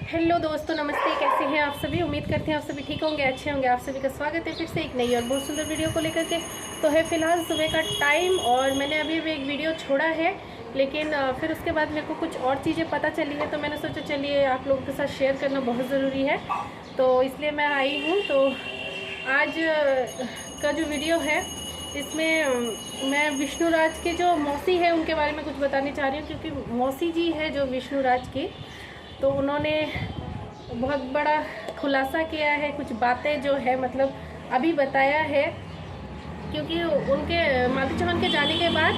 Hello दोस्तों, नमस्ते। कैसे हैं आप सभी? उम्मीद करते हैं आप सभी ठीक होंगे, अच्छे होंगे। आप सभी का स्वागत है फिर से एक नई और बहुत सुंदर वीडियो को लेकर के। तो है फिलहाल सुबह का टाइम और मैंने अभी एक वीडियो छोड़ा है, लेकिन फिर उसके बाद मेरे को कुछ और चीज़ें पता चली है, तो मैंने सोचा चलिए आप लोगों के साथ शेयर करना बहुत ज़रूरी है, तो इसलिए मैं आई हूँ। तो आज का जो वीडियो है इसमें मैं विष्णुराज के जो मौसी है उनके बारे में कुछ बताने चाह रही हूँ, क्योंकि मौसी जी है जो विष्णुराज की, तो उन्होंने बहुत बड़ा खुलासा किया है, कुछ बातें जो है मतलब अभी बताया है। क्योंकि उनके मालती चौहान के जाने के बाद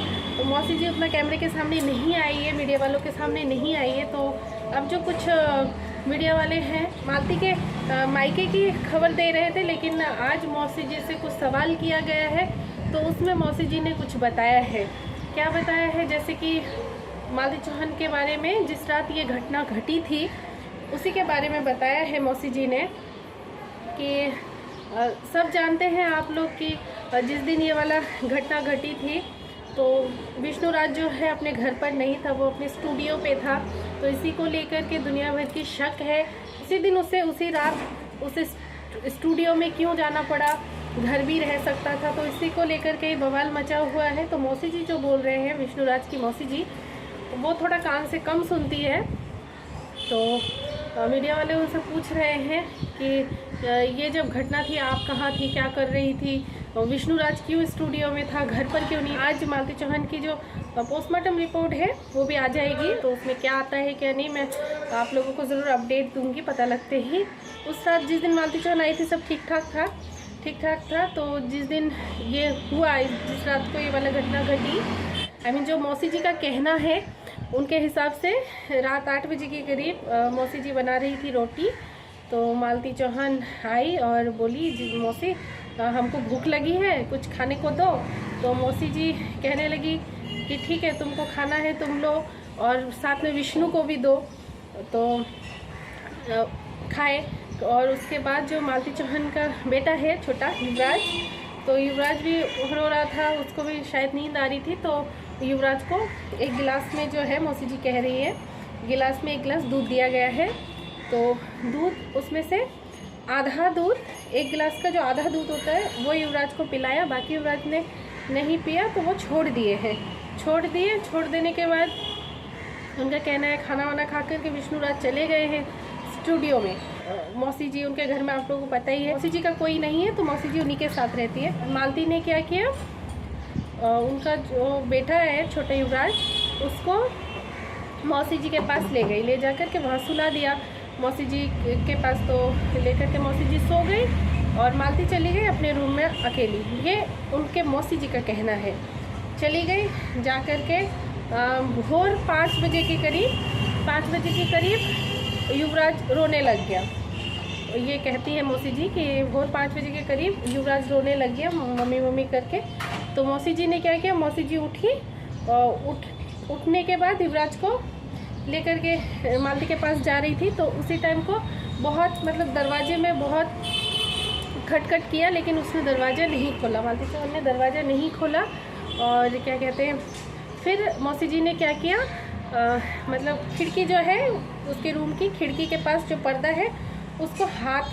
मौसी जी अपना कैमरे के सामने नहीं आई है, मीडिया वालों के सामने नहीं आई है। तो अब जो कुछ मीडिया वाले हैं मालती के मायके की खबर दे रहे थे, लेकिन आज मौसी जी से कुछ सवाल किया गया है, तो उसमें मौसी जी ने कुछ बताया है। क्या बताया है? जैसे कि मालती चौहान के बारे में, जिस रात ये घटना घटी थी उसी के बारे में बताया है मौसी जी ने कि सब जानते हैं आप लोग कि जिस दिन ये वाला घटना घटी थी तो विष्णुराज जो है अपने घर पर नहीं था, वो अपने स्टूडियो पे था। तो इसी को लेकर के दुनिया भर की शक है। उसी दिन उसी रात उसे स्टूडियो में क्यों जाना पड़ा, घर भी रह सकता था। तो इसी को लेकर के बवाल मचा हुआ है। तो मौसी जी जो बोल रहे हैं, विष्णुराज की मौसी जी, वो थोड़ा कान से कम सुनती है। तो मीडिया वाले उनसे पूछ रहे हैं कि ये जब घटना थी आप कहाँ थी, क्या कर रही थी, विष्णुराज क्यों स्टूडियो में था, घर पर क्यों नहीं। आज मालती चौहान की जो पोस्टमार्टम रिपोर्ट है वो भी आ जाएगी, तो उसमें क्या आता है क्या नहीं मैं आप लोगों को ज़रूर अपडेट दूंगी पता लगते ही। उस रात जिस दिन मालती चौहान आई थी सब ठीक ठाक था। तो जिस दिन ये हुआ, जिस रात को ये वाला घटना घटी, जो मौसी जी का कहना है उनके हिसाब से रात 8 बजे के करीब मौसी जी बना रही थी रोटी। तो मालती चौहान आई और बोली, जी मौसी हमको भूख लगी है, कुछ खाने को दो। तो मौसी जी कहने लगी कि ठीक है, तुमको खाना है तुम लो और साथ में विष्णु को भी दो। तो खाए। और उसके बाद जो मालती चौहान का बेटा है छोटा युवराज, तो युवराज भी रो रहा था, उसको भी शायद नींद आ रही थी। तो युवराज को एक गिलास में जो है मौसी जी कह रही है, गिलास में 1 गिलास दूध दिया गया है। तो दूध, उसमें से आधा दूध, 1 गिलास का जो आधा दूध होता है वो युवराज को पिलाया, बाकी युवराज ने नहीं पिया, तो वो छोड़ देने के बाद उनका कहना है खाना वाना खा कर के विष्णुराज चले गए हैं स्टूडियो में। मौसी जी उनके घर में आप लोगों को पता ही है, मौसी जी का कोई नहीं है, तो मौसी जी उन्हीं के साथ रहती है। मालती ने क्या किया, उनका जो बेटा है छोटा युवराज, उसको मौसी जी के पास ले गई, ले जाकर के वहाँ सुला दिया मौसी जी के पास। तो लेकर के मौसी जी सो गई और मालती चली गई अपने रूम में अकेली। ये उनके मौसी जी का कहना है। चली गई जा कर के भोर 5 बजे के करीब युवराज रोने लग गया। ये कहती है मौसी जी कि भोर 5 बजे के करीब युवराज रोने लग गया मम्मी करके। तो मौसी जी ने क्या किया, मौसी जी उठी और उठने के बाद युवराज को लेकर के मालती के पास जा रही थी। तो उसी टाइम को बहुत मतलब दरवाजे में बहुत खटखट किया, लेकिन उसने दरवाज़ा नहीं खोला, मालती चौहान ने दरवाज़ा नहीं खोला। और क्या कहते हैं, फिर मौसी जी ने क्या किया, मतलब खिड़की जो है उसके रूम की खिड़की के पास जो पर्दा है उसको हाथ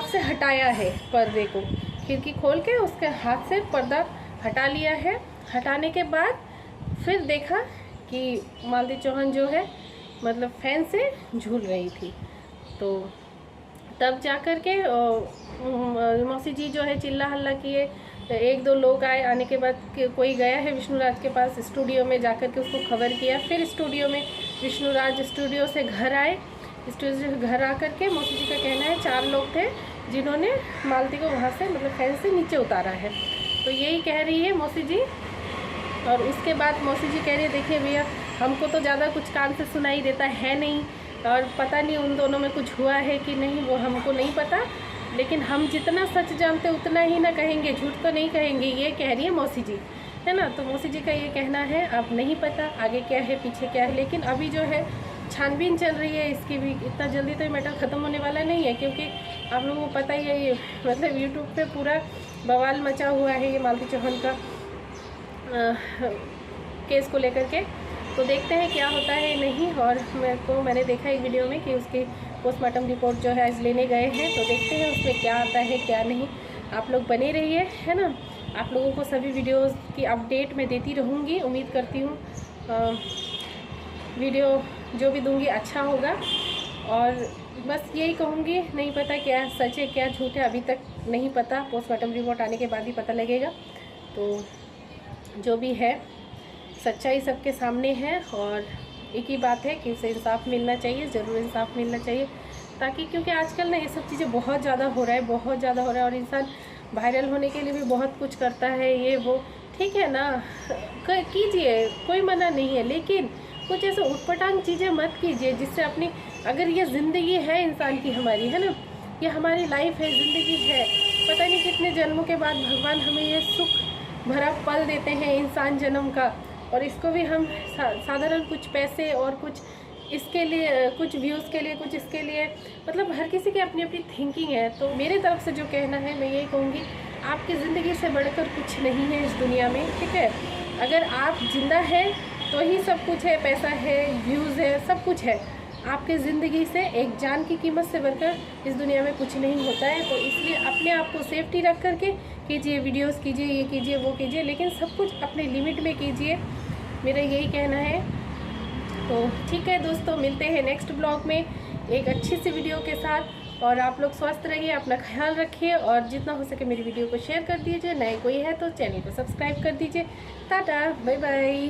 से हटाया है, पर्दे को खिड़की खोल के उसके हाथ से पर्दा हटा लिया है। हटाने के बाद फिर देखा कि मालती चौहान जो है मतलब फैन से झूल रही थी। तो तब जाकर के मौसी जी जो है चिल्ला हल्ला किए, 1-2 लोग आए। आने के बाद कोई गया है विष्णुराज के पास स्टूडियो में, जाकर के उसको खबर किया। फिर स्टूडियो में विष्णुराज स्टूडियो से घर आए। स्टूडियो से घर आकर के मौसी जी का कहना है 4 लोग थे जिन्होंने मालती को वहाँ से मतलब फैन से नीचे उतारा है। तो यही कह रही है मौसी जी। और उसके बाद मौसी जी कह रही है, देखिए भैया हमको तो ज़्यादा कुछ कान से सुनाई देता है नहीं, और पता नहीं उन दोनों में कुछ हुआ है कि नहीं वो हमको नहीं पता, लेकिन हम जितना सच जानते उतना ही ना कहेंगे, झूठ तो नहीं कहेंगे, ये कह रही है मौसी जी, है ना। तो मौसी जी का ये कहना है। अब नहीं पता आगे क्या है पीछे क्या है, लेकिन अभी जो है छानबीन चल रही है इसकी भी। इतना जल्दी तो ये मैटर ख़त्म होने वाला नहीं है, क्योंकि आप लोगों को पता ही है ये मतलब यूट्यूब पे पूरा बवाल मचा हुआ है ये मालती चौहान का केस को लेकर के। तो देखते हैं क्या होता है नहीं। और मैंने देखा एक वीडियो में कि उसके पोस्टमार्टम रिपोर्ट जो है आज लेने गए हैं, तो देखते हैं उसमें क्या आता है क्या नहीं। आप लोग बने रहिए, है ना। आप लोगों को सभी वीडियोस की अपडेट मैं देती रहूँगी। उम्मीद करती हूँ वीडियो जो भी दूँगी अच्छा होगा। और बस यही कहूँगी, नहीं पता क्या सच है क्या झूठ है, अभी तक नहीं पता। पोस्टमार्टम रिपोर्ट आने के बाद ही पता लगेगा। तो जो भी है सच्चाई सबके सामने है, और एक ही बात है कि उसे इंसाफ मिलना चाहिए, ज़रूर इंसाफ मिलना चाहिए। ताकि क्योंकि आजकल ना ये सब चीज़ें बहुत ज़्यादा हो रहा है, बहुत ज़्यादा हो रहा है, और इंसान वायरल होने के लिए भी बहुत कुछ करता है, ये वो। ठीक है ना, कीजिए, कोई मना नहीं है, लेकिन कुछ ऐसे उटपटांग चीज़ें मत कीजिए जिससे अपनी, अगर ये ज़िंदगी है इंसान की, हमारी है ना, ये हमारी लाइफ है, ज़िंदगी है, पता नहीं कितने जन्मों के बाद भगवान हमें ये सुख भरा पल देते हैं इंसान जन्म का, और इसको भी हम साधारण कुछ पैसे और कुछ इसके लिए, कुछ व्यूज़ के लिए, कुछ इसके लिए, मतलब हर किसी की अपनी अपनी थिंकिंग है। तो मेरे तरफ से जो कहना है मैं यही कहूँगी, आपकी ज़िंदगी से बढ़कर कुछ नहीं है इस दुनिया में, ठीक है। अगर आप जिंदा हैं तो ही सब कुछ है, पैसा है, व्यूज़ है, सब कुछ है। आपकी ज़िंदगी से एक जान की कीमत से बढ़कर इस दुनिया में कुछ नहीं होता है। तो इसलिए अपने आप को सेफ्टी रख करके कीजिए, वीडियोस कीजिए, ये कीजिए, वो कीजिए, लेकिन सब कुछ अपने लिमिट में कीजिए, मेरा यही कहना है। तो ठीक है दोस्तों, मिलते हैं नेक्स्ट ब्लॉग में एक अच्छी सी वीडियो के साथ। और आप लोग स्वस्थ रहिए, अपना ख्याल रखिए, और जितना हो सके मेरी वीडियो को शेयर कर दीजिए। नए कोई है तो चैनल को सब्सक्राइब कर दीजिए। Tata, bye bye.